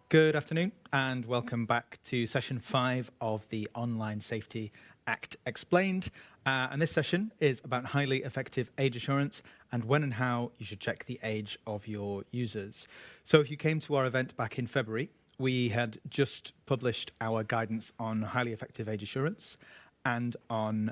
Good afternoon and welcome back to session 5 of the Online Safety Act Explained. And this session is about highly effective age assurance and when and how you should check the age of your users. So if you came to our event back in February, we had just published our guidance on highly effective age assurance and on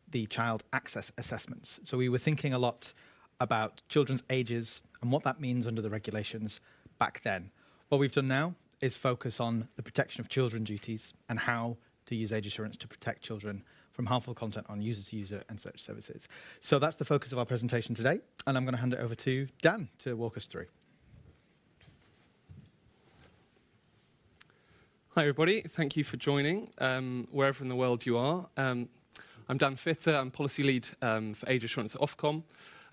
the child access assessments. So we were thinking a lot about children's ages and what that means under the regulations back then. What we've done now is focus on the protection of children duties and how to use age assurance to protect children from harmful content on user-to-user and search services. So that's the focus of our presentation today, and I'm going to hand it over to Dan to walk us through. Hi everybody, thank you for joining, wherever in the world you are. I'm Dan Fitter, I'm Policy Lead for Age Assurance at Ofcom,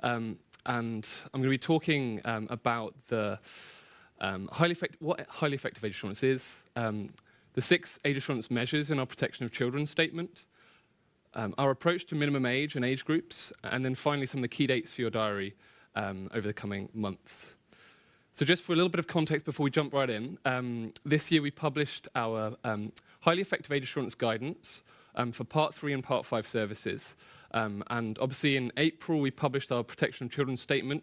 and I'm going to be talking about what highly effective age assurance is, the 6 age assurance measures in our protection of children statement, our approach to minimum age and age groups, and then finally some of the key dates for your diary over the coming months. So just for a little bit of context before we jump right in, this year we published our highly effective age assurance guidance for Part 3 and Part 5 services. And obviously in April we published our protection of children statement,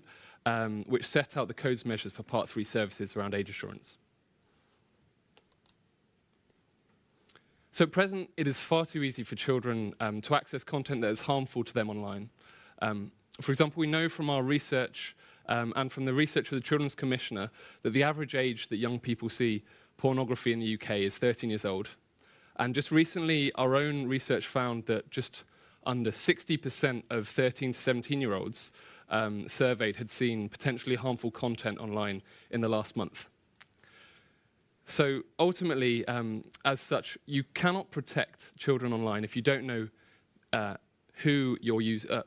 which set out the codes measures for Part 3 services around age assurance. So at present, it is far too easy for children to access content that is harmful to them online. For example, we know from our research and from the research of the Children's Commissioner that the average age that young people see pornography in the UK is 13 years old. And just recently, our own research found that just under 60% of 13 to 17-year-olds surveyed had seen potentially harmful content online in the last month. So ultimately, as such, you cannot protect children online if you don't know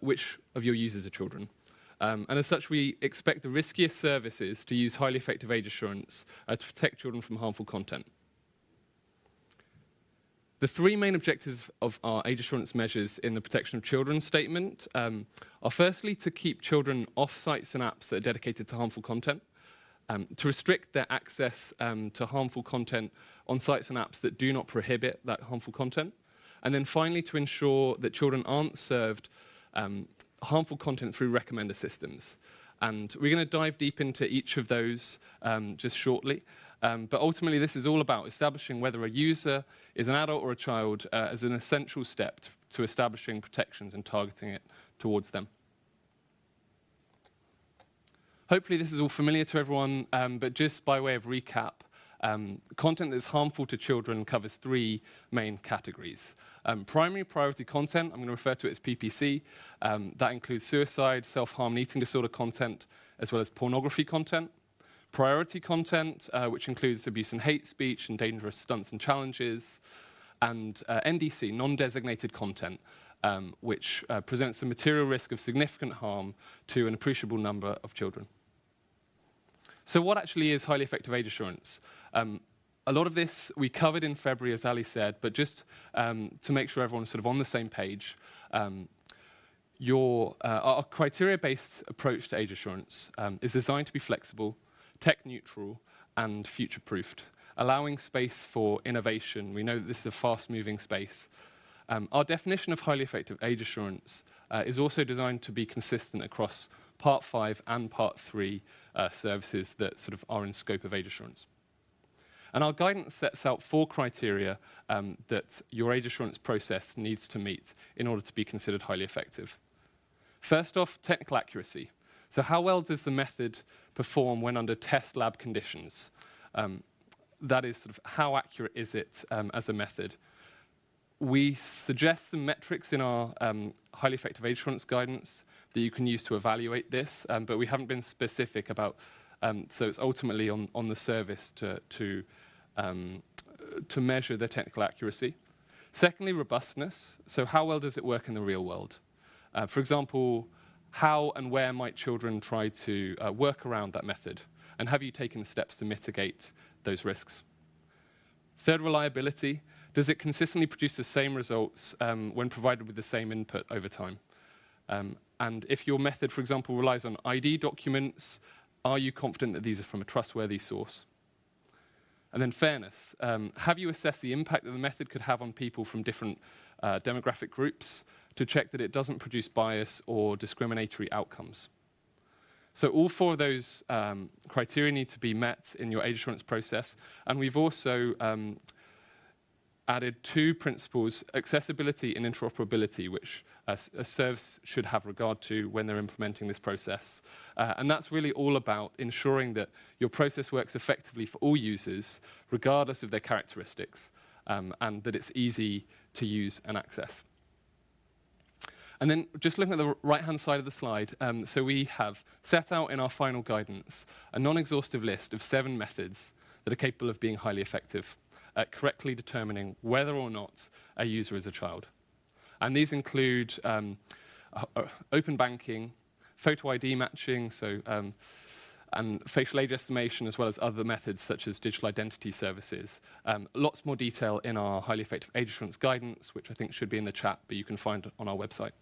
which of your users are children. And as such, we expect the riskiest services to use highly effective age assurance to protect children from harmful content. The 3 main objectives of our age assurance measures in the protection of children statement are firstly to keep children off sites and apps that are dedicated to harmful content, to restrict their access to harmful content on sites and apps that do not prohibit that harmful content, and then finally to ensure that children aren't served harmful content through recommender systems. And we're going to dive deep into each of those just shortly. But ultimately, this is all about establishing whether a user is an adult or a child as an essential step to establishing protections and targeting it towards them. Hopefully, this is all familiar to everyone, but just by way of recap, content that is harmful to children covers 3 main categories. Primary priority content, I'm going to refer to it as PPC. That includes suicide, self-harm, and eating disorder content, as well as pornography content. Priority content, which includes abuse and hate speech and dangerous stunts and challenges, and NDC, non-designated content, which presents a material risk of significant harm to an appreciable number of children. So what actually is highly effective age assurance? A lot of this we covered in February, as Ali said, but just to make sure everyone's sort of on the same page, our criteria-based approach to age assurance is designed to be flexible, tech-neutral, and future-proofed, allowing space for innovation. We know that this is a fast-moving space. Our definition of highly effective age assurance is also designed to be consistent across Part 5 and Part 3 services that sort of are in scope of age assurance. And our guidance sets out 4 criteria that your age assurance process needs to meet in order to be considered highly effective. First off, technical accuracy. So how well does the method perform when under test lab conditions? That is sort of how accurate is it as a method? We suggest some metrics in our highly effective age assurance guidance that you can use to evaluate this, but we haven't been specific about, so it's ultimately on the service to measure the technical accuracy. Secondly, robustness. So how well does it work in the real world? For example, how and where might children try to work around that method? And have you taken steps to mitigate those risks? Third, reliability. Does it consistently produce the same results when provided with the same input over time? And if your method, for example, relies on ID documents, are you confident that these are from a trustworthy source? And then fairness. Have you assessed the impact that the method could have on people from different demographic groups to check that it doesn't produce bias or discriminatory outcomes? So all 4 of those criteria need to be met in your age assurance process. And we've also added 2 principles, accessibility and interoperability, which a service should have regard to when they're implementing this process. And that's really all about ensuring that your process works effectively for all users, regardless of their characteristics, and that it's easy to use and access. And then just looking at the right-hand side of the slide, so we have set out in our final guidance a non-exhaustive list of 7 methods that are capable of being highly effective at correctly determining whether or not a user is a child. And these include open banking, photo ID matching, and facial age estimation, as well as other methods such as digital identity services. Lots more detail in our highly effective age assurance guidance, which I think should be in the chat, but you can find on our website.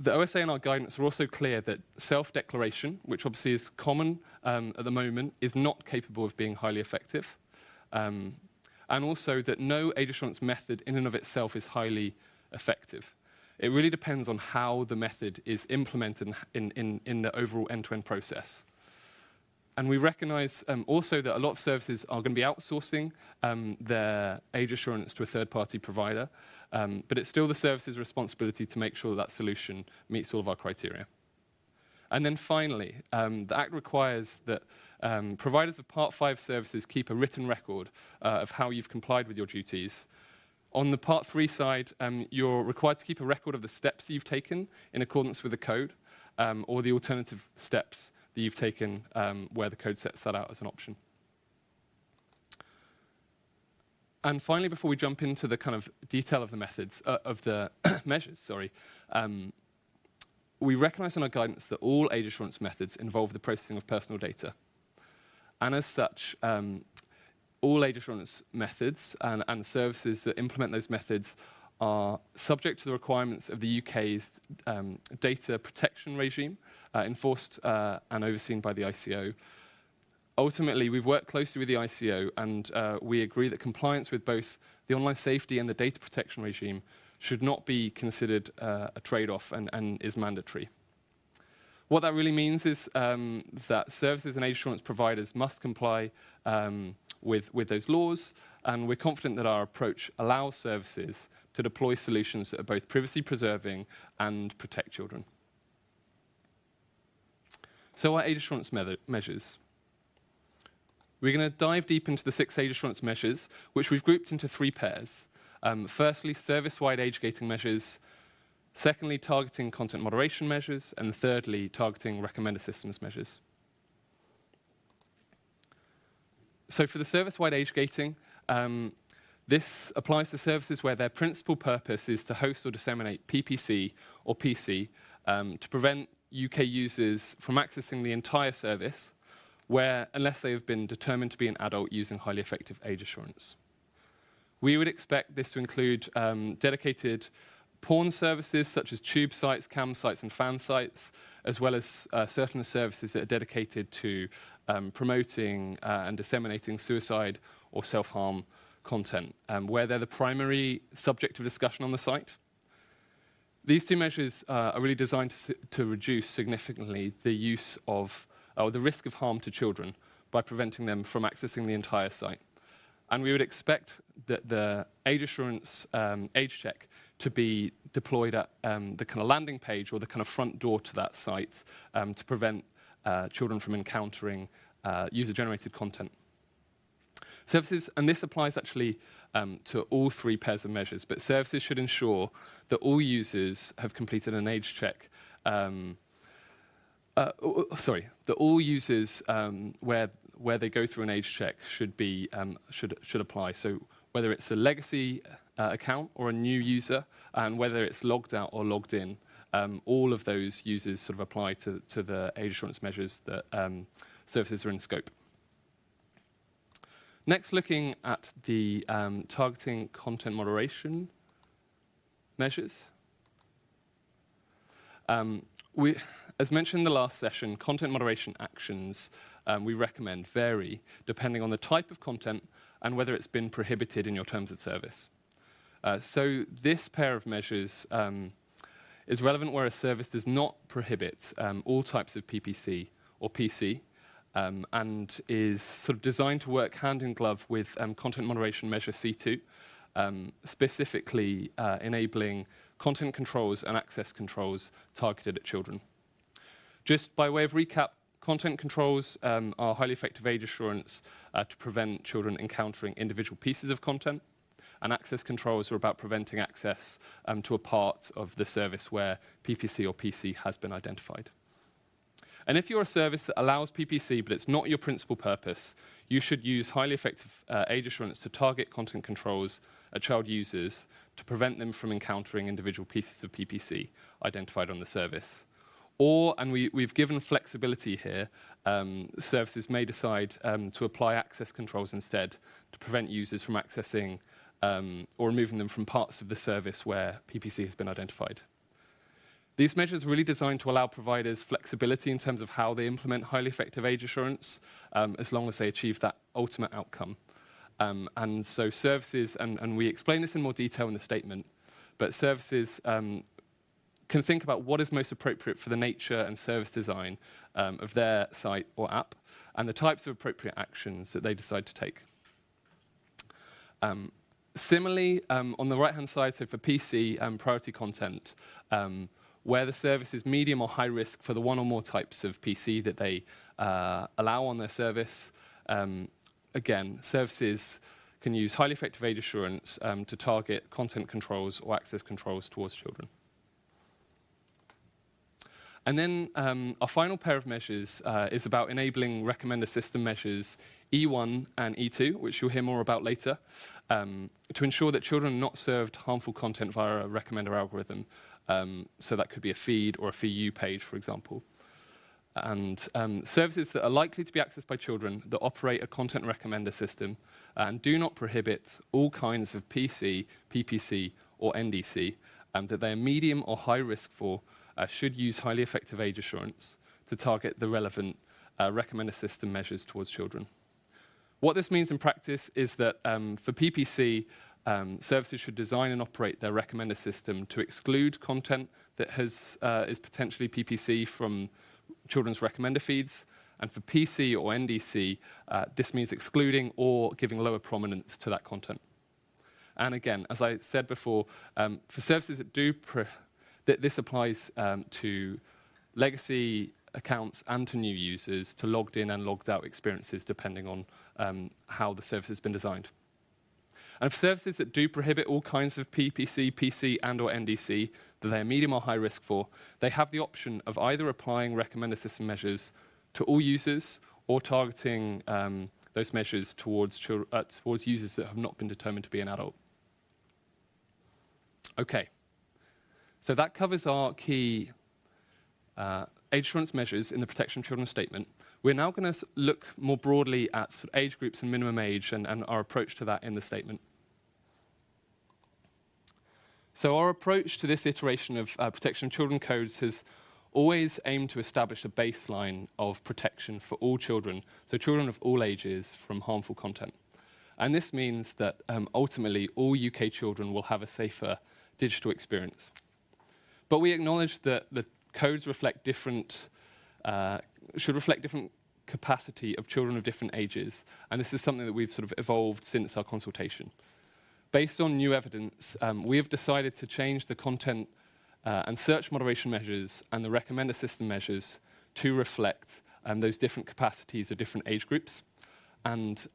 The OSA and our guidance are also clear that self-declaration, which obviously is common at the moment, is not capable of being highly effective. And also that no age assurance method in and of itself is highly effective. It really depends on how the method is implemented in the overall end-to-end process. And we recognize also that a lot of services are going to be outsourcing their age assurance to a third-party provider, but it's still the service's responsibility to make sure that solution meets all of our criteria. And then finally, the Act requires that providers of Part 5 services keep a written record of how you've complied with your duties. On the Part 3 side, you're required to keep a record of the steps you've taken in accordance with the code, or the alternative steps that you've taken where the code sets that out as an option. And finally, before we jump into the kind of detail of the methods, of the measures, we recognize in our guidance that all age assurance methods involve the processing of personal data. And as such, all age assurance methods and services that implement those methods are subject to the requirements of the UK's data protection regime, enforced and overseen by the ICO. Ultimately, we've worked closely with the ICO, and we agree that compliance with both the online safety and the data protection regime should not be considered a trade-off and is mandatory. What that really means is that services and age assurance providers must comply with those laws, and we're confident that our approach allows services to deploy solutions that are both privacy-preserving and protect children. So our age assurance measures. We're going to dive deep into the 6 age assurance measures, which we've grouped into 3 pairs. Firstly, service-wide age gating measures. Secondly, targeting content moderation measures. And thirdly, targeting recommender systems measures. So for the service-wide age gating, this applies to services where their principal purpose is to host or disseminate PPC or PC to prevent UK users from accessing the entire service, unless they have been determined to be an adult using highly effective age assurance. We would expect this to include dedicated porn services such as tube sites, cam sites, and fan sites, as well as certain services that are dedicated to promoting and disseminating suicide or self-harm content, where they're the primary subject of discussion on the site. These 2 measures are really designed to reduce significantly the use of, or the risk of harm to children by preventing them from accessing the entire site. And we would expect that the age assurance age check to be deployed at the kind of landing page or the kind of front door to that site to prevent children from encountering user-generated content. Services, and this applies actually to all 3 pairs of measures, but services should ensure that all users have completed an age check. That all users where they go through an age check should apply. So whether it's a legacy account or a new user, and whether it's logged out or logged in, all of those users sort of apply to the age assurance measures that services are in scope. Next, looking at the targeting content moderation measures. As mentioned in the last session, content moderation actions we recommend vary depending on the type of content and whether it's been prohibited in your terms of service. So this pair of measures is relevant where a service does not prohibit all types of PPC or PC, and is sort of designed to work hand in glove with content moderation measure C2, specifically enabling content controls and access controls targeted at children. Just by way of recap, content controls are highly effective age assurance to prevent children encountering individual pieces of content, and access controls are about preventing access to a part of the service where PPC or PC has been identified. And if you're a service that allows PPC, but it's not your principal purpose, you should use highly effective age assurance to target content controls at child users to prevent them from encountering individual pieces of PPC identified on the service. Or, and we've given flexibility here, services may decide to apply access controls instead to prevent users from accessing or removing them from parts of the service where PPC has been identified. These measures are really designed to allow providers flexibility in terms of how they implement highly effective age assurance, as long as they achieve that ultimate outcome. And so services, and we explain this in more detail in the statement, but services can think about what is most appropriate for the nature and service design of their site or app, and the types of appropriate actions that they decide to take. Similarly, on the right-hand side, so for PC priority content, where the service is medium or high risk for the one or more types of PC that they allow on their service, again, services can use highly effective age assurance to target content controls or access controls towards children. And then our final pair of measures is about enabling recommender system measures E1 and E2, which you'll hear more about later, to ensure that children are not served harmful content via a recommender algorithm. So that could be a feed or a FEU page, for example. And services that are likely to be accessed by children that operate a content recommender system and do not prohibit all kinds of PC, PPC, or NDC that they are medium or high risk for should use highly effective age assurance to target the relevant recommender system measures towards children. What this means in practice is that for PPC, services should design and operate their recommender system to exclude content that is potentially PPC from children's recommender feeds. And for PC or NDC, this means excluding or giving lower prominence to that content. And again, as I said before, for services that do this applies to legacy accounts and to new users, to logged in and logged out experiences, depending on how the service has been designed. And for services that do prohibit all kinds of PPC, PC, and or NDC that they are medium or high risk for, they have the option of either applying recommender system measures to all users or targeting those measures towards users that have not been determined to be an adult. Okay. So that covers our key age assurance measures in the Protection of Children statement. We're now going to look more broadly at sort of age groups and minimum age and our approach to that in the statement. So our approach to this iteration of Protection of Children codes has always aimed to establish a baseline of protection for all children, so children of all ages, from harmful content. And this means that ultimately all UK children will have a safer digital experience. But we acknowledge that the codes reflect should reflect different capacity of children of different ages, and this is something that we've sort of evolved since our consultation. Based on new evidence, we have decided to change the content and search moderation measures and the recommender system measures to reflect those different capacities of different age groups, and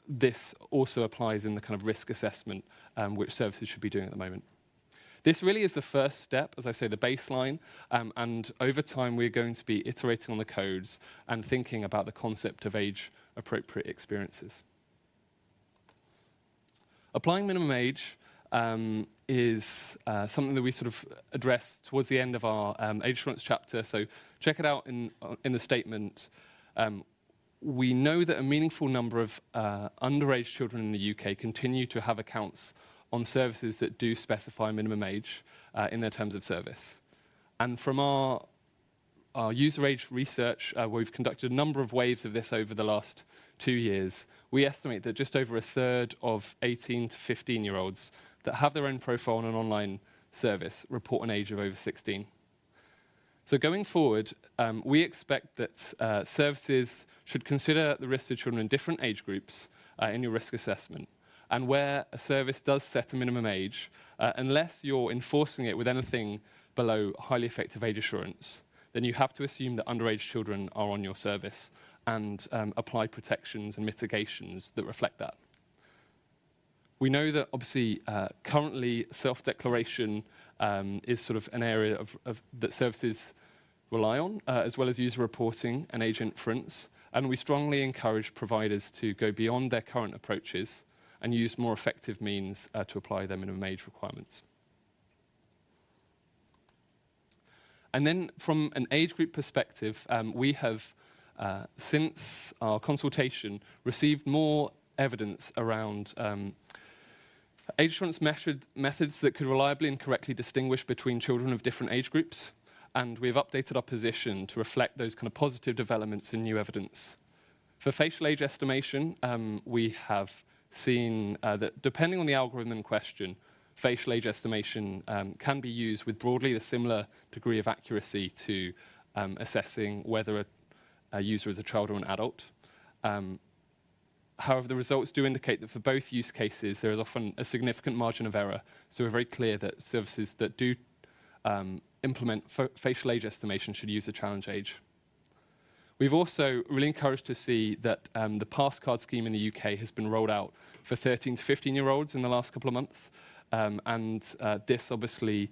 this also applies in the kind of risk assessment which services should be doing at the moment. This really is the first step, as I say, the baseline, and over time we're going to be iterating on the codes and thinking about the concept of age-appropriate experiences. Applying minimum age is something that we sort of address towards the end of our age assurance chapter, so check it out in the statement. We know that a meaningful number of underage children in the UK continue to have accounts on services that do specify minimum age in their terms of service. And from our our user age research, where we've conducted a number of waves of this over the last 2 years, we estimate that just over a third of 18 to 15-year-olds that have their own profile on an online service report an age of over 16. So going forward, we expect that services should consider the risks to children in different age groups in your risk assessment. And where a service does set a minimum age, unless you're enforcing it with anything below highly effective age assurance, then you have to assume that underage children are on your service and apply protections and mitigations that reflect that. We know that obviously currently self-declaration is sort of an area that services rely on, as well as user reporting and age inference, and we strongly encourage providers to go beyond their current approaches and use more effective means to apply their minimum age requirements. And then from an age group perspective, we have, since our consultation, received more evidence around age assurance methods that could reliably and correctly distinguish between children of different age groups. And we've updated our position to reflect those kind of positive developments in new evidence. For facial age estimation, we have seen that depending on the algorithm in question, facial age estimation can be used with broadly a similar degree of accuracy to assessing whether a user is a child or an adult. However, the results do indicate that for both use cases, there is often a significant margin of error. So we're very clear that services that do implement facial age estimation should use a challenge age. We've also really encouraged to see that the pass card scheme in the UK has been rolled out for 13 to 15-year-olds in the last couple of months. This obviously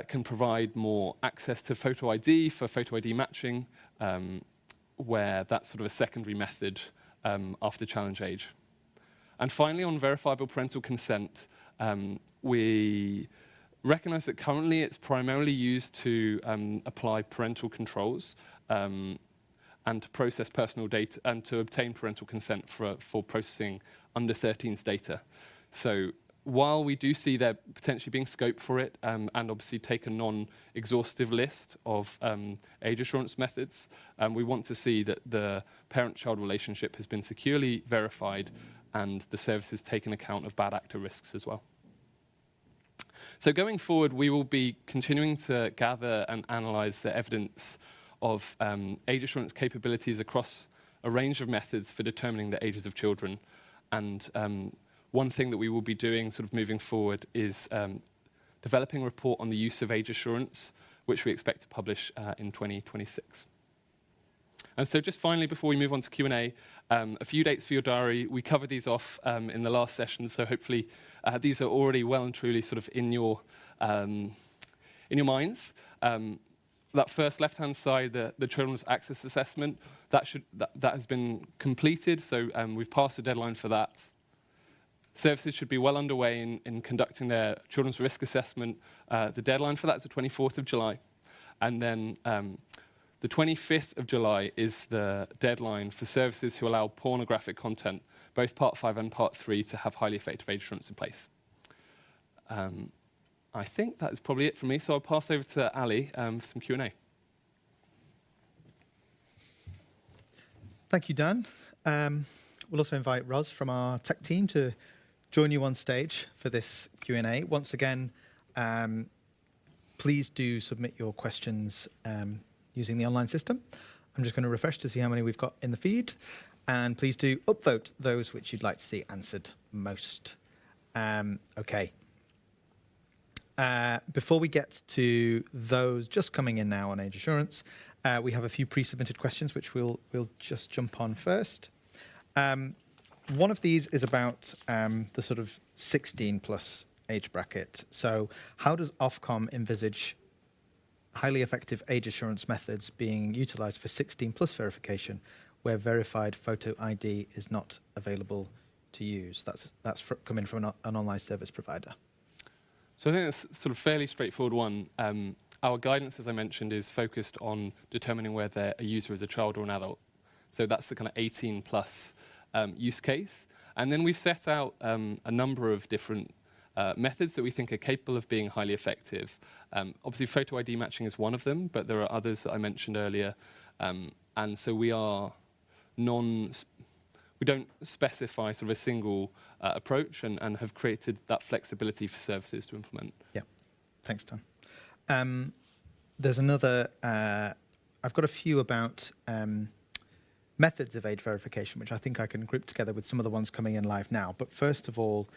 can provide more access to photo ID for photo ID matching, where that's sort of a secondary method after challenge age. And finally, on verifiable parental consent, we recognize that currently it's primarily used to apply parental controls and to process personal data and to obtain parental consent for processing under 13's data. So while we do see there potentially being scope for it and obviously take a non-exhaustive list of age assurance methods, we want to see that the parent-child relationship has been securely verified and the service has taken account of bad actor risks as well. So going forward, we will be continuing to gather and analyze the evidence of age assurance capabilities across a range of methods for determining the ages of children. And one thing that we will be doing sort of moving forward is developing a report on the use of age assurance, which we expect to publish in 2026. And so just finally, before we move on to Q&A, a few dates for your diary. We covered these off in the last session, so hopefully these are already well and truly sort of in your minds. That first left-hand side, the Children's Access Assessment, that has been completed, so we've passed the deadline for that. Services should be well underway in conducting their children's risk assessment. The deadline for that is the 24th of July. And then the 25th of July is the deadline for services who allow pornographic content, both Part 5 and Part 3, to have highly effective age assurance in place. I think that is probably it from me, so I'll pass over to Ali for some Q&A. Thank you, Dan. We'll also invite Roz from our tech team to join you on stage for this Q&A. Once again, please do submit your questions using the online system. I'm just going to refresh to see how many we've got in the feed. And please do upvote those which you'd like to see answered most. Okay. Before we get to those just coming in now on age assurance, we have a few pre-submitted questions which we'll just jump on first. One of these is about the sort of 16 plus age bracket. So how does Ofcom envisage highly effective age assurance methods being utilized for 16 plus verification where verified photo ID is not available to use? That's coming from an online service provider. So I think it's sort of fairly straightforward one. Our guidance, as I mentioned, is focused on determining whether a user is a child or an adult. So that's the kind of 18 plus use case. And then we've set out a number of different methods that we think are capable of being highly effective. Obviously, photo ID matching is one of them, but there are others that I mentioned earlier. And so we don't specify sort of a single approach and have created that flexibility for services to implement. Yeah, thanks, Tom. There's another, I've got a few about methods of age verification, which I think I can group together with some of the ones coming in live now. But first of all,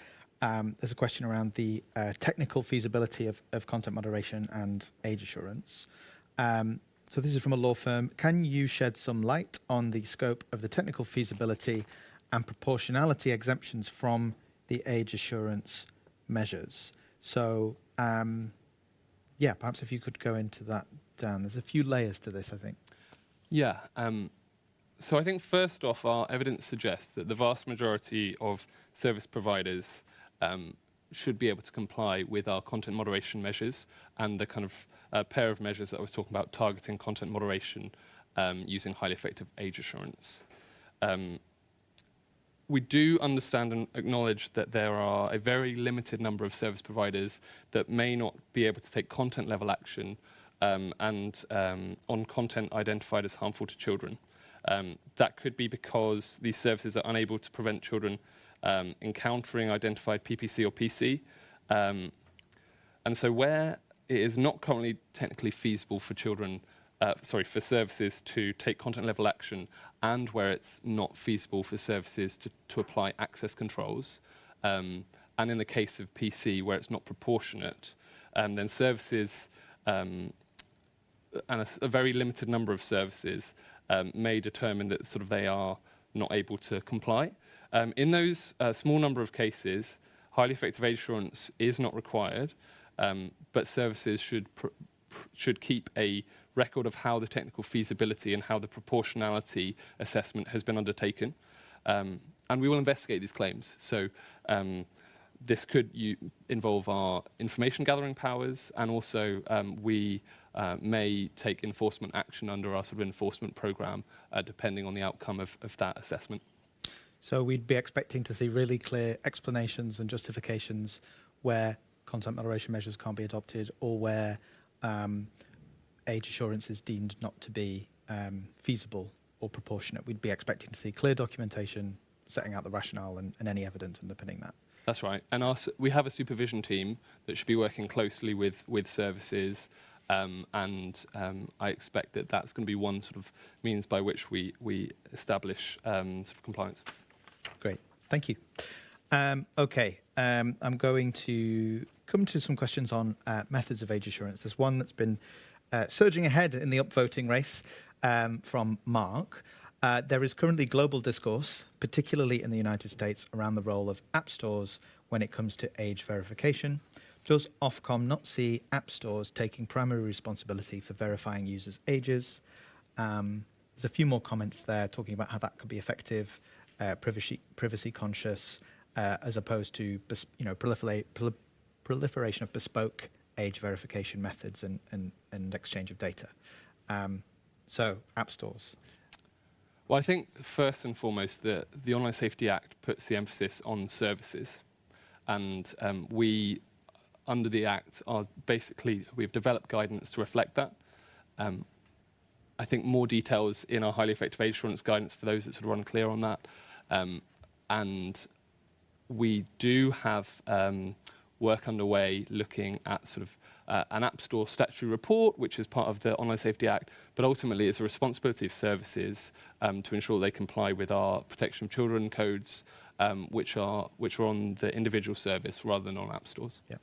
there's a question around the technical feasibility of content moderation and age assurance. So this is from a law firm. Can you shed some light on the scope of the technical feasibility and proportionality exemptions from the age assurance measures? So, yeah, perhaps if you could go into that, Dan. There's a few layers to this, I think. Yeah. So I think first off, our evidence suggests that the vast majority of service providers should be able to comply with our content moderation measures and the kind of pair of measures that I was talking about, targeting content moderation using highly effective age assurance. We do understand and acknowledge that there are a very limited number of service providers that may not be able to take content level action on content identified as harmful to children. That could be because these services are unable to prevent children encountering identified PPC or PC. And so where it is not currently technically feasible for for services to take content level action, and where it's not feasible for services to apply access controls, and in the case of PC where it's not proportionate, then services and a very limited number of services may determine that sort of they are not able to comply. In those small number of cases, highly effective age assurance is not required, but services should keep a record of how the technical feasibility and how the proportionality assessment has been undertaken. And we will investigate these claims. So this could involve our information gathering powers, and also we may take enforcement action under our sort of enforcement program, depending on the outcome of that assessment. So we'd be expecting to see really clear explanations and justifications where content moderation measures can't be adopted, or where age assurance is deemed not to be feasible or proportionate. We'd be expecting to see clear documentation setting out the rationale and any evidence underpinning that. That's right. And we have a supervision team that should be working closely with services, and I expect that that's going to be one sort of means by which we establish sort of compliance. Great. Thank you. Okay. I'm going to come to some questions on methods of age assurance. There's one that's been surging ahead in the upvoting race from Mark. There is currently global discourse, particularly in the United States, around the role of app stores when it comes to age verification. Does Ofcom not see app stores taking primary responsibility for verifying users' ages? There's a few more comments there talking about how that could be effective, privacy conscious, as opposed to proliferation of bespoke age verification methods and exchange of data. So app stores. Well, I think first and foremost that the Online Safety Act puts the emphasis on services, and we, under the Act, we've developed guidance to reflect that. I think more details in our highly effective age assurance guidance for those that sort of are unclear on that. And we do have work underway looking at sort of an App Store statutory report, which is part of the Online Safety Act, but ultimately it's a responsibility of services to ensure they comply with our protection of children codes, which are on the individual service rather than on App Stores. Yeah,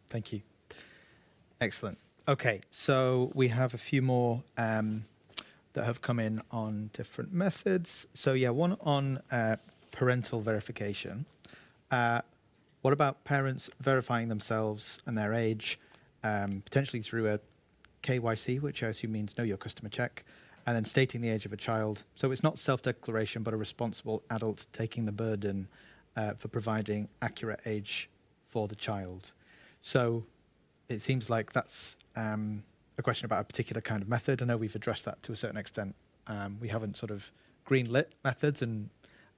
thank you. Excellent. Okay, so we have a few more that have come in on different methods. So yeah, one on parental verification. What about parents verifying themselves and their age, potentially through a KYC, which I assume means Know Your Customer Check, and then stating the age of a child? So it's not self-declaration, but a responsible adult taking the burden for providing accurate age for the child. So it seems like that's a question about a particular kind of method. I know we've addressed that to a certain extent. We haven't sort of green-lit methods and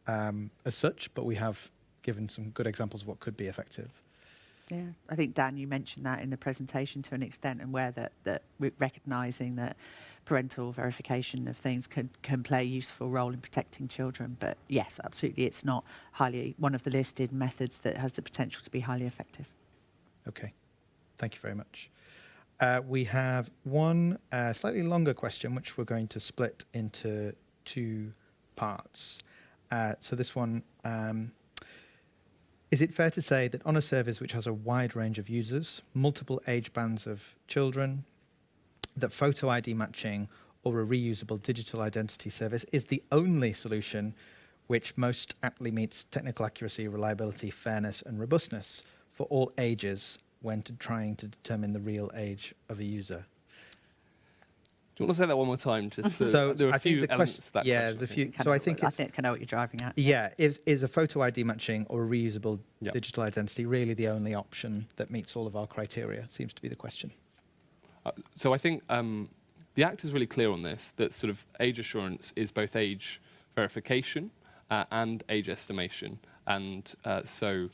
as such, but we have given some good examples of what could be effective. Yeah, I think, Dan, you mentioned that in the presentation to an extent, and where that we're recognising that parental verification of things can play a useful role in protecting children. But yes, absolutely, it's not one of the listed methods that has the potential to be highly effective. Okay, thank you very much. We have one slightly longer question, which we're going to split into two parts. So this one, is it fair to say that on a service which has a wide range of users, multiple age bands of children, that photo ID matching or a reusable digital identity service is the only solution which most aptly meets technical accuracy, reliability, fairness, and robustness for all ages when trying to determine the real age of a user? Do you want to say that one more time? Just So there are I a think few the elements question, to that yeah, question. there's a few. I So I think I know what you're driving at. yeah, is a photo ID matching or a reusable Yep. digital identity really the only option that meets all of our criteria? Seems to be the question. So I think the Act is really clear on this, that sort of age assurance is both age verification and age estimation. And so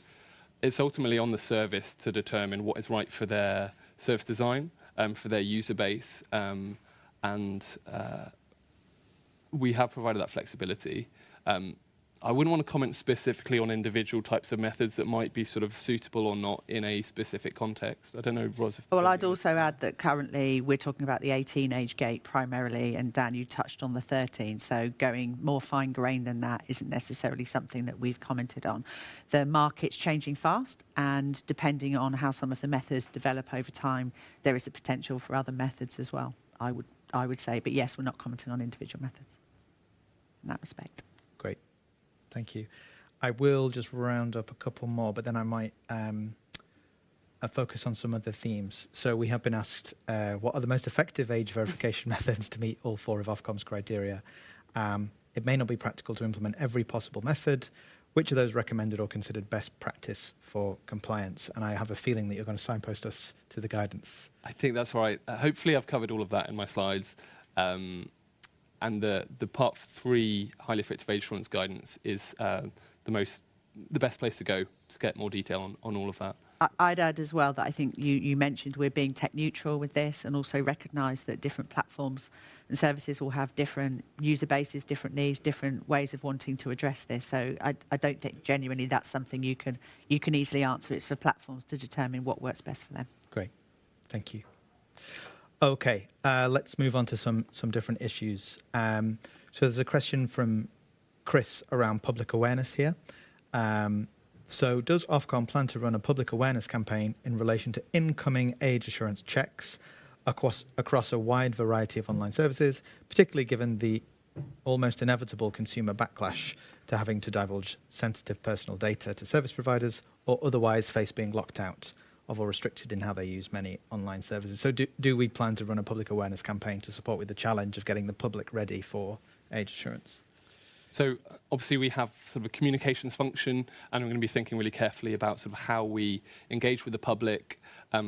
it's ultimately on the service to determine what is right for their service design, for their user base, and we have provided that flexibility. I wouldn't want to comment specifically on individual types of methods that might be sort of suitable or not in a specific context. I don't know, Ros, if there's Well, I'd anything also add that currently we're talking about the 18 age gate primarily, and Dan, you touched on the 13. So going more fine-grained than that isn't necessarily something that we've commented on. The market's changing fast, and depending on how some of the methods develop over time, there is a potential for other methods as well, I would say. But yes, we're not commenting on individual methods in that respect. Great. Thank you. I will just round up a couple more, but then I might focus on some of the themes. So we have been asked, what are the most effective age verification methods to meet all four of Ofcom's criteria? It may not be practical to implement every possible method. Which of those recommended or considered best practice for compliance? And I have a feeling that you're going to signpost us to the guidance. I think that's right. Hopefully I've covered all of that in my slides. And the part 3 highly effective age assurance guidance is the best place to go to get more detail on all of that. I'd add as well that I think you mentioned we're being tech neutral with this, and also recognise that different platforms and services will have different user bases, different needs, different ways of wanting to address this. So I don't think genuinely that's something you can easily answer. It's for platforms to determine what works best for them. Great. Thank you. Okay, let's move on to some different issues. So there's a question from Chris around public awareness here. So does Ofcom plan to run a public awareness campaign in relation to incoming age assurance checks across a wide variety of online services, particularly given the almost inevitable consumer backlash to having to divulge sensitive personal data to service providers, or otherwise face being locked out of or restricted in how they use many online services? So do we plan to run a public awareness campaign to support with the challenge of getting the public ready for age assurance? So obviously we have sort of a communications function, and we're going to be thinking really carefully about sort of how we engage with the public,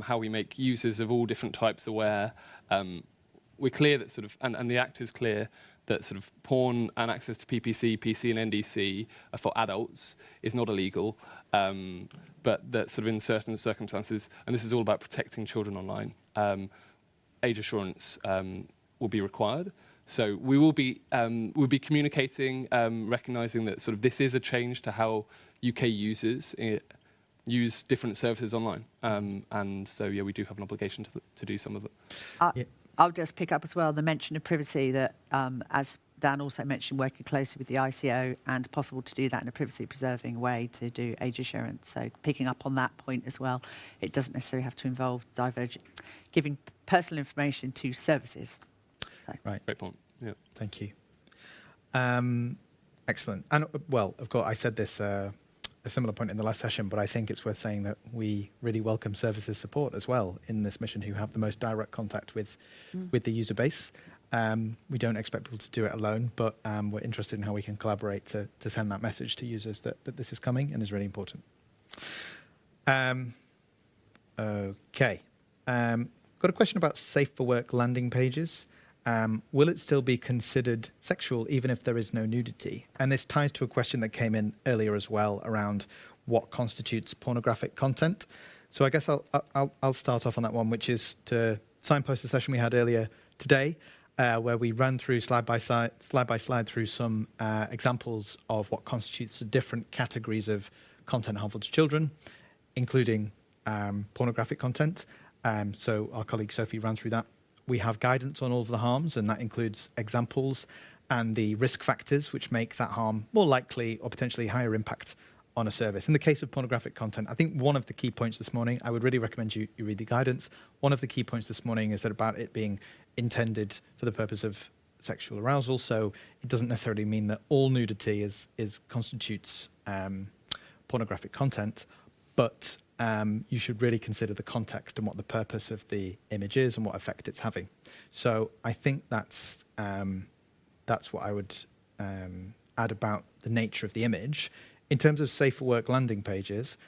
how we make users of all different types aware. We're clear that sort of, and the Act is clear that sort of porn and access to PPC, PC and NDC for adults is not illegal, but that sort of in certain circumstances, and this is all about protecting children online, age assurance will be required. So we will be we'll be communicating, recognising that sort of this is a change to how UK users use different services online, and so yeah, we do have an obligation to do some of it. I'll just pick up as well the mention of privacy that, as Dan also mentioned, working closely with the ICO, and possible to do that in a privacy-preserving way to do age assurance. So picking up on that point as well, it doesn't necessarily have to involve giving personal information to services. So. Right. Great point. Yeah. Thank you. Excellent. And well, of course, I said this a similar point in the last session, but I think it's worth saying that we really welcome services support as well in this mission, who have the most direct contact with the user base. We don't expect people to do it alone, but we're interested in how we can collaborate to send that message to users that this is coming and is really important. Okay. Got a question about safe for work landing pages. Will it still be considered sexual even if there is no nudity? And this ties to a question that came in earlier as well around what constitutes pornographic content. So I guess I'll start off on that one, which is to signpost the session we had earlier today, where we ran through slide by slide through some examples of what constitutes the different categories of content harmful to children, including pornographic content. So our colleague Sophie ran through that. We have guidance on all of the harms, and that includes examples and the risk factors which make that harm more likely or potentially higher impact on a service. In the case of pornographic content, I think one of the key points this morning, I would really recommend you read the guidance. One of the key points this morning is that about it being intended for the purpose of sexual arousal. So it doesn't necessarily mean that all nudity constitutes pornographic content, but you should really consider the context and what the purpose of the image is and what effect it's having. So I think that's what I would add about the nature of the image. In terms of safe for work landing pages,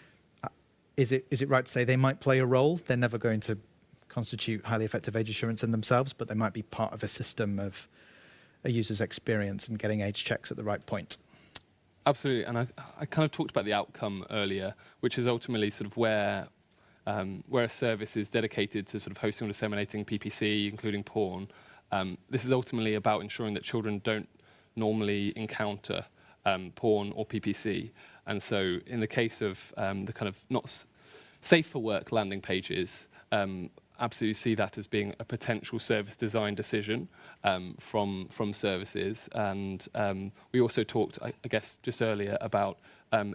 is it right to say they might play a role? They're never going to constitute highly effective age assurance in themselves, but they might be part of a system of a user's experience and getting age checks at the right point. Absolutely, and I kind of talked about the outcome earlier, which is ultimately sort of where a service is dedicated to sort of hosting or disseminating PPC, including porn. This is ultimately about ensuring that children don't normally encounter porn or PPC. And so in the case of the kind of not safe for work landing pages, absolutely see that as being a potential service design decision from services. And we also talked, I guess, just earlier about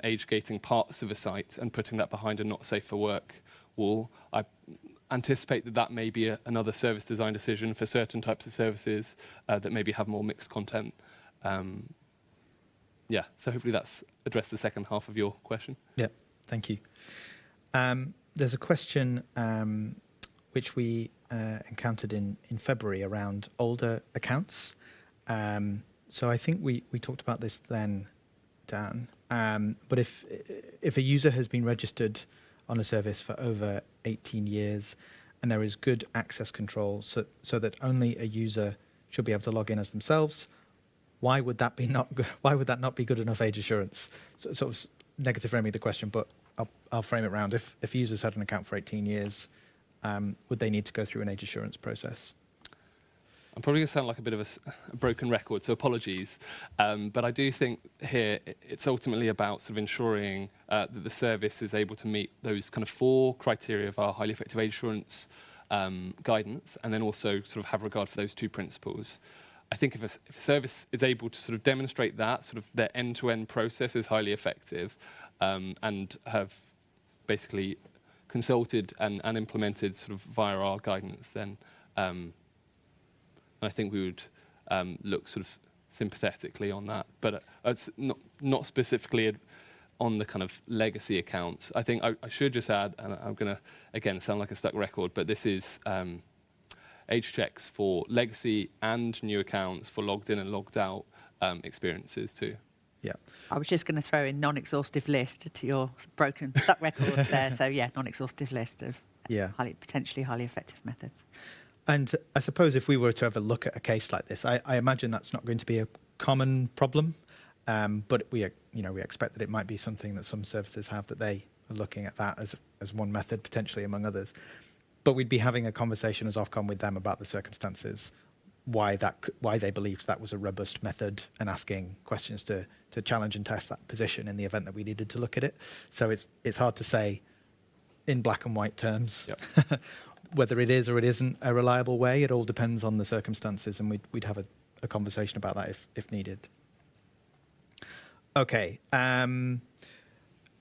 age gating parts of a site and putting that behind a not safe for work wall. I anticipate that may be another service design decision for certain types of services that maybe have more mixed content. So hopefully that's addressed the second half of your question. Yeah, thank you. There's a question which we encountered in February around older accounts. So I think we talked about this then, Dan. But if a user has been registered on a service for over 18 years and there is good access control so that only a user should be able to log in as themselves, why would that not be good enough age assurance? So, sort of negative framing the question, but I'll frame it around. If users had an account for 18 years, would they need to go through an age assurance process? I'm probably going to sound like a bit of a broken record, so apologies. But I do think here it's ultimately about sort of ensuring that the service is able to meet those kind of 4 criteria of our highly effective age assurance guidance, and then also sort of have regard for those 2 principles. I think if a service is able to sort of demonstrate that, sort of their end-to-end process is highly effective, and have basically consulted and implemented sort of via our guidance, then I think we would look sort of sympathetically on that. But it's not specifically on the kind of legacy accounts. I think I should just add, and I'm going to, again, sound like a stuck record, but this is age checks for legacy and new accounts for logged in and logged out experiences too. Yeah. I was just going to throw in non-exhaustive list to your broken stuck record there. So yeah, non-exhaustive list of potentially highly effective methods. And I suppose if we were to ever look at a case like this, I imagine that's not going to be a common problem, but we expect that it might be something that some services have, that they are looking at that as one method potentially among others. But we'd be having a conversation as Ofcom with them about the circumstances, why they believed that was a robust method, and asking questions to challenge and test that position in the event that we needed to look at it. So it's hard to say in black and white terms whether it is or it isn't a reliable way. It all depends on the circumstances, and we'd have a conversation about that if needed. Okay,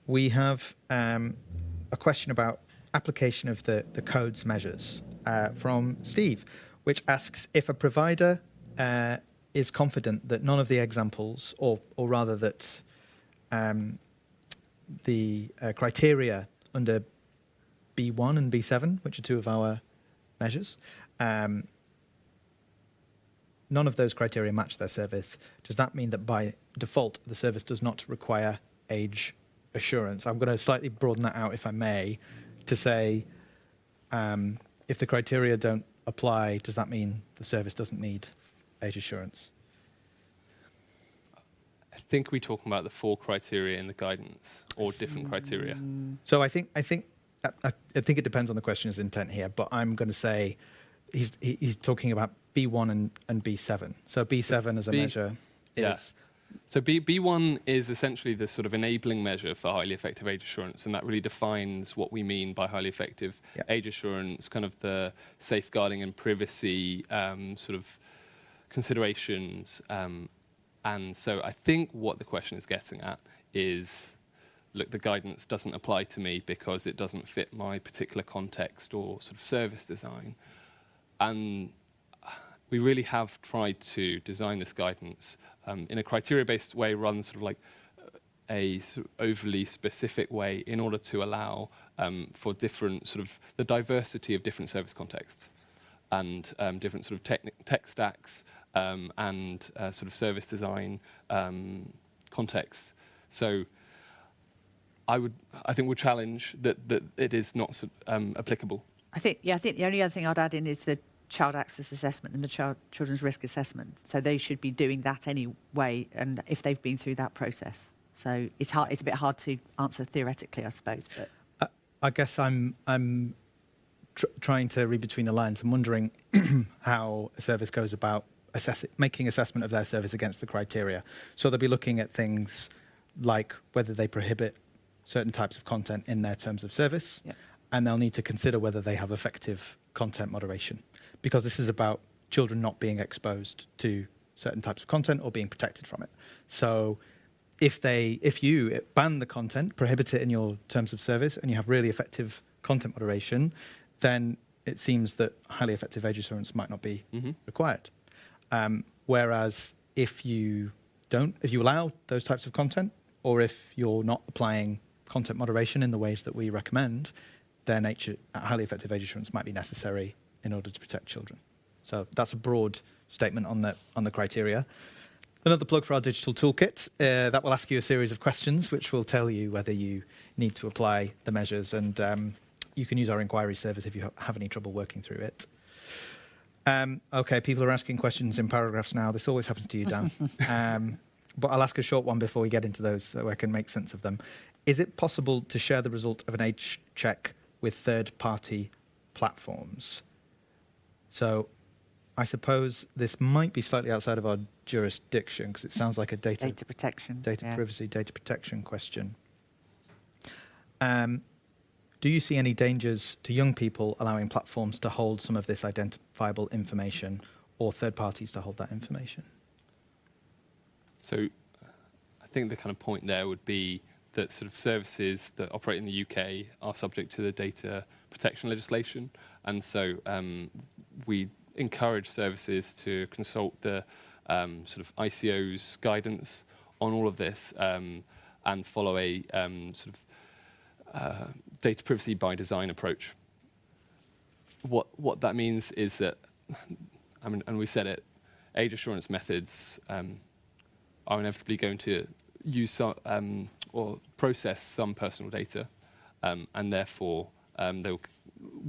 we have a question about application of the code's measures from Steve, which asks if a provider is confident that none of the examples, or rather that the criteria under B1 and B7, which are 2 of our measures, none of those criteria match their service. Does that mean that by default the service does not require age assurance? I'm going to slightly broaden that out, if I may, to say if the criteria don't apply, does that mean the service doesn't need age assurance? I think we're talking about the 4 criteria in the guidance, or different criteria. So I think I think it depends on the questioner's intent here, but I'm going to say he's talking about B1 and B7. So B7 as a measure is... Yeah. So B1 is essentially the sort of enabling measure for highly effective age assurance, and that really defines what we mean by highly effective age assurance, kind of the safeguarding and privacy sort of considerations. And so I think what the question is getting at is, look, the guidance doesn't apply to me because it doesn't fit my particular context or sort of service design. And we really have tried to design this guidance in a criteria-based way rather than sort of like a sort of overly specific way in order to allow for different sort of the diversity of different service contexts and different sort of tech stacks and sort of service design contexts. So I think we'll challenge that it is not applicable. I think the only other thing I'd add in is the child access assessment and the children's risk assessment. So they should be doing that anyway, and if they've been through that process. So it's a bit hard to answer theoretically, I suppose. But I guess I'm trying to read between the lines. I'm wondering how a service goes about making assessment of their service against the criteria. So they'll be looking at things like whether they prohibit certain types of content in their terms of service, and they'll need to consider whether they have effective content moderation, because this is about children not being exposed to certain types of content or being protected from it. So if you ban the content, prohibit it in your terms of service, and you have really effective content moderation, then it seems that highly effective age assurance might not be required. Whereas if you allow those types of content, or if you're not applying content moderation in the ways that we recommend, then highly effective age assurance might be necessary in order to protect children. So that's a broad statement on the criteria. Another plug for our digital toolkit. That will ask you a series of questions, which will tell you whether you need to apply the measures, and you can use our inquiry service if you have any trouble working through it. Okay, people are asking questions in paragraphs now. This always happens to you, Dan. But I'll ask a short one before we get into those so I can make sense of them. Is it possible to share the result of an age check with third-party platforms? So I suppose this might be slightly outside of our jurisdiction because it sounds like a data protection, privacy, data protection question. Do you see any dangers to young people allowing platforms to hold some of this identifiable information, or third parties to hold that information? So I think the kind of point there would be that sort of services that operate in the UK are subject to the data protection legislation. And so we encourage services to consult the sort of ICO's guidance on all of this and follow a sort of data privacy by design approach. What that means is that, I mean, and we said it, age assurance methods are inevitably going to use some, or process some personal data, and therefore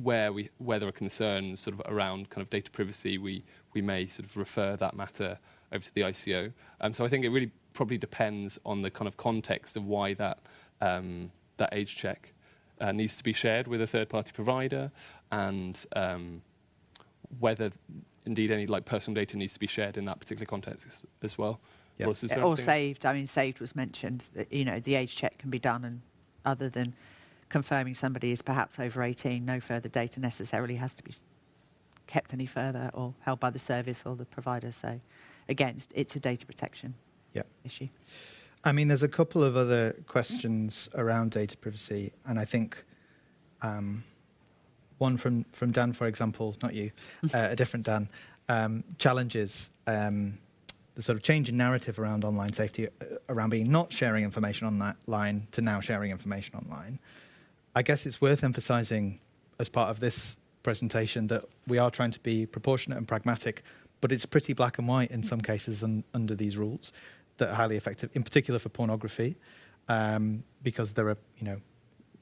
where there are concerns sort of around kind of data privacy, we may sort of refer that matter over to the ICO. So I think it really probably depends on the kind of context of why that age check needs to be shared with a third-party provider, and whether indeed any like personal data needs to be shared in that particular context as well. Yep. Or saved. I mean, saved was mentioned. That, the age check can be done, and other than confirming somebody is perhaps over 18, no further data necessarily has to be kept any further or held by the service or the provider. So, again, it's a data protection issue. I mean, there's a couple of other questions around data privacy, and I think one from Dan, for example, not you, a different Dan, challenges the sort of change in narrative around online safety, around being not sharing information online to now sharing information online. I guess it's worth emphasizing as part of this presentation that we are trying to be proportionate and pragmatic, but it's pretty black and white in some cases under these rules that are highly effective, in particular for pornography, because there are,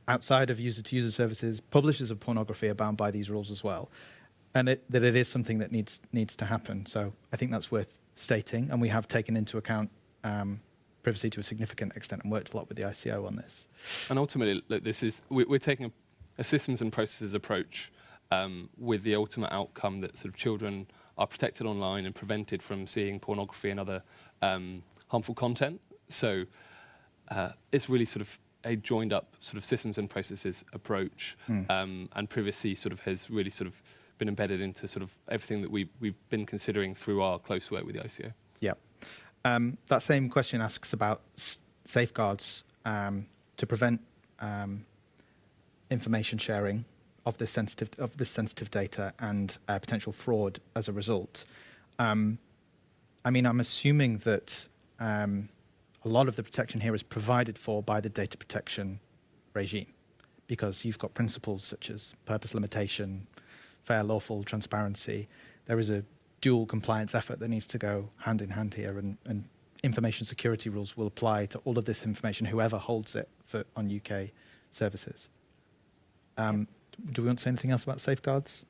outside of user-to-user services, publishers of pornography are bound by these rules as well, and that it is something that needs to happen. So I think that's worth stating, and we have taken into account privacy to a significant extent and worked a lot with the ICO on this. And ultimately, look, we're taking systems and processes approach with the ultimate outcome that sort of children are protected online and prevented from seeing pornography and other harmful content. So it's really sort of a joined up sort of systems and processes approach, and privacy sort of has really sort of been embedded into sort of everything that we've been considering through our close work with the ICO. Yeah. That same question asks about safeguards to prevent information sharing of this sensitive data and potential fraud as a result. I mean, I'm assuming that a lot of the protection here is provided for by the data protection regime, because you've got principles such as purpose limitation, fair, lawful, transparency. There is a dual compliance effort that needs to go hand in hand here, and information security rules will apply to all of this information, whoever holds it on UK services. Do we want to say anything else about safeguards?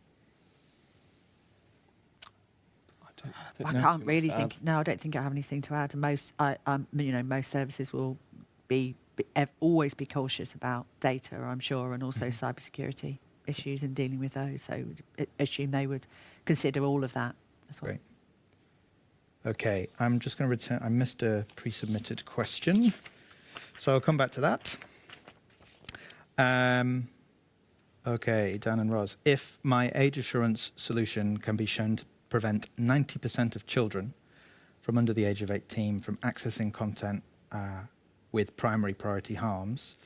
I can't really think. No, I don't think I have anything to add. Most services will always be cautious about data, I'm sure, and also cybersecurity issues in dealing with those. So assume they would consider all of that as well. Great. Okay, I'm just going to return. I missed a pre-submitted question, so I'll come back to that. Okay, Dan and Roz. If my age assurance solution can be shown to prevent 90% of children from under the age of 18 from accessing content with primary priority harms,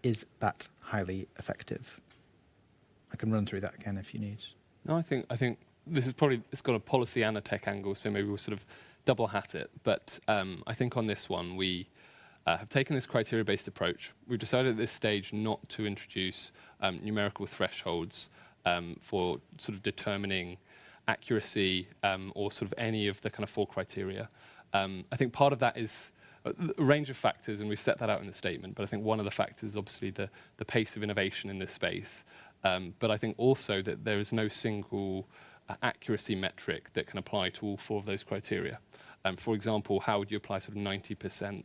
is that highly effective? I can run through that again if you need. No, I think this is probably, it's got a policy and a tech angle, so maybe we'll sort of double hat it. But I think on this one, we have taken this criteria-based approach. We've decided at this stage not to introduce numerical thresholds for sort of determining accuracy or sort of any of the kind of 4 criteria. I think part of that is a range of factors, and we've set that out in the statement, but I think one of the factors is obviously the pace of innovation in this space. But I think also that there is no single accuracy metric that can apply to all 4 of those criteria. For example, how would you apply sort of 90%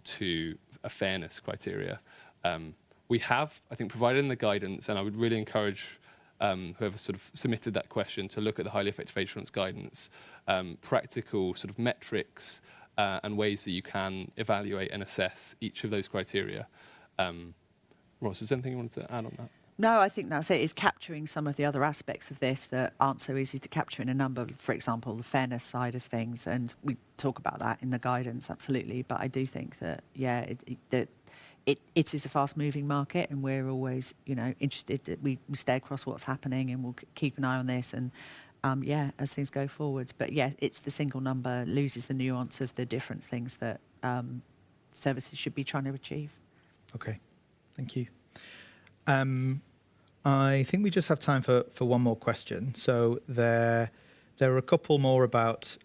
to a fairness criteria? We have, I think, provided in the guidance, and I would really encourage whoever sort of submitted that question to look at the highly effective age assurance guidance, practical sort of metrics and ways that you can evaluate and assess each of those criteria. Ross, is there anything you wanted to add on that? No, I think that's it. It's capturing some of the other aspects of this that aren't so easy to capture in a number. For example, the fairness side of things, and we talk about that in the guidance, absolutely. But I do think that, yeah, it is a fast-moving market, and we're always, interested that we stay across what's happening, and we'll keep an eye on this, and as things go forwards. But yeah, it's the single number loses the nuance of the different things that services should be trying to achieve. Okay, thank you. I think we just have time for one more question. So there are a couple more about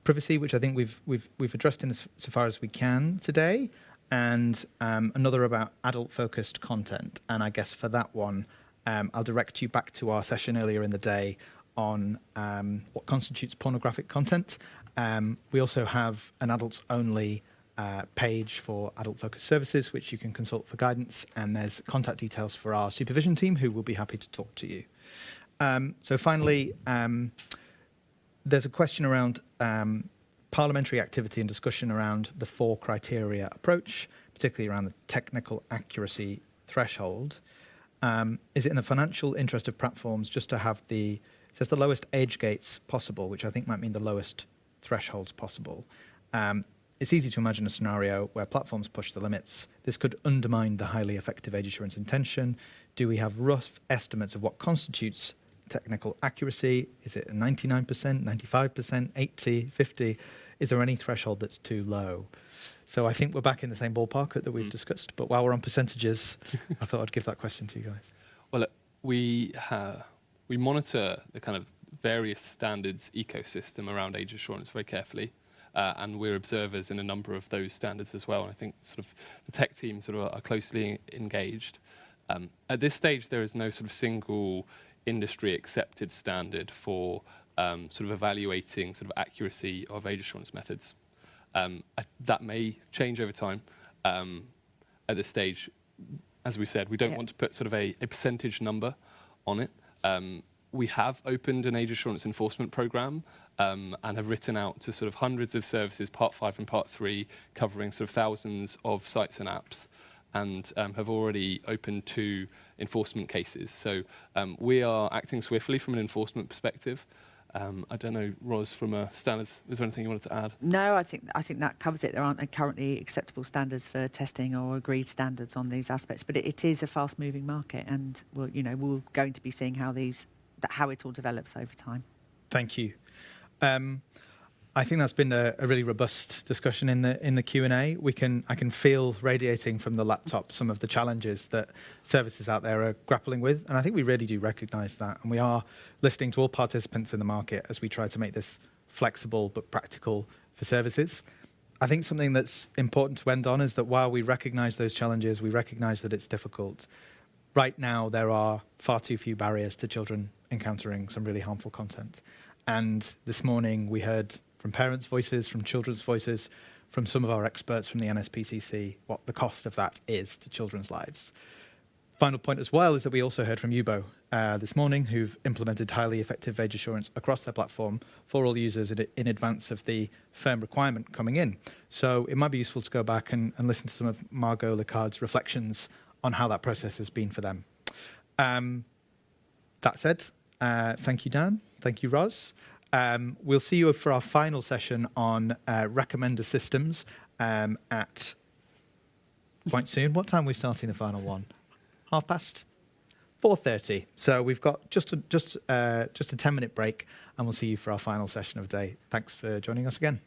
privacy, which I think we've addressed in so far as we can today, and another about adult-focused content. And I guess for that one, I'll direct you back to our session earlier in the day on what constitutes pornographic content. We also have an adults-only page for adult-focused services, which you can consult for guidance, and there's contact details for our supervision team, who will be happy to talk to you. So finally, there's a question around parliamentary activity and discussion around the 4 criteria approach, particularly around the technical accuracy threshold. Is it in the financial interest of platforms just to have it says the lowest age gates possible, which I think might mean the lowest thresholds possible. It's easy to imagine a scenario where platforms push the limits. This could undermine the highly effective age assurance intention. Do we have rough estimates of what constitutes technical accuracy? Is it 99%, 95%, 80, 50? Is there any threshold that's too low? So I think we're back in the same ballpark that we've discussed. But while we're on percentages, I thought I'd give that question to you guys. Well, we monitor the kind of various standards ecosystem around age assurance very carefully. And we're observers in a number of those standards as well. And I think sort of the tech team sort of are closely engaged. At this stage, there is no sort of single industry accepted standard for sort of evaluating sort of accuracy of age assurance methods. That may change over time. At this stage, as we said, we don't want to put sort of a percentage number on it. We have opened an age assurance enforcement program and have written out to sort of hundreds of services, Part 5 and Part 3, covering sort of thousands of sites and apps, and have already opened 2 enforcement cases. So we are acting swiftly from an enforcement perspective. I don't know, Ros, from a standards, is there anything you wanted to add? No, I think that covers it. There aren't currently acceptable standards for testing or agreed standards on these aspects, but it is a fast-moving market, and we're going to be seeing how it all develops over time. Thank you. I think that's been a really robust discussion in the Q&A. I can feel radiating from the laptop some of the challenges that services out there are grappling with, and I think we really do recognise that, and we are listening to all participants in the market as we try to make this flexible but practical for services. I think something that's important to end on is that while we recognise those challenges, we recognise that it's difficult. Right now, there are far too few barriers to children encountering some really harmful content. And this morning, we heard from parents' voices, from children's voices, from some of our experts from the NSPCC, what the cost of that is to children's lives. Final point as well is that we also heard from UBO this morning, who've implemented highly effective age assurance across their platform for all users in advance of the firm requirement coming in. So it might be useful to go back and listen to some of Margot Licard's reflections on how that process has been for them. That said, thank you, Dan. Thank you, Ros. We'll see you for our final session on recommender systems at quite soon. What time are we starting the final one? 4:30. So we've got just a 10-minute break, and we'll see you for our final session of the day. Thanks for joining us again.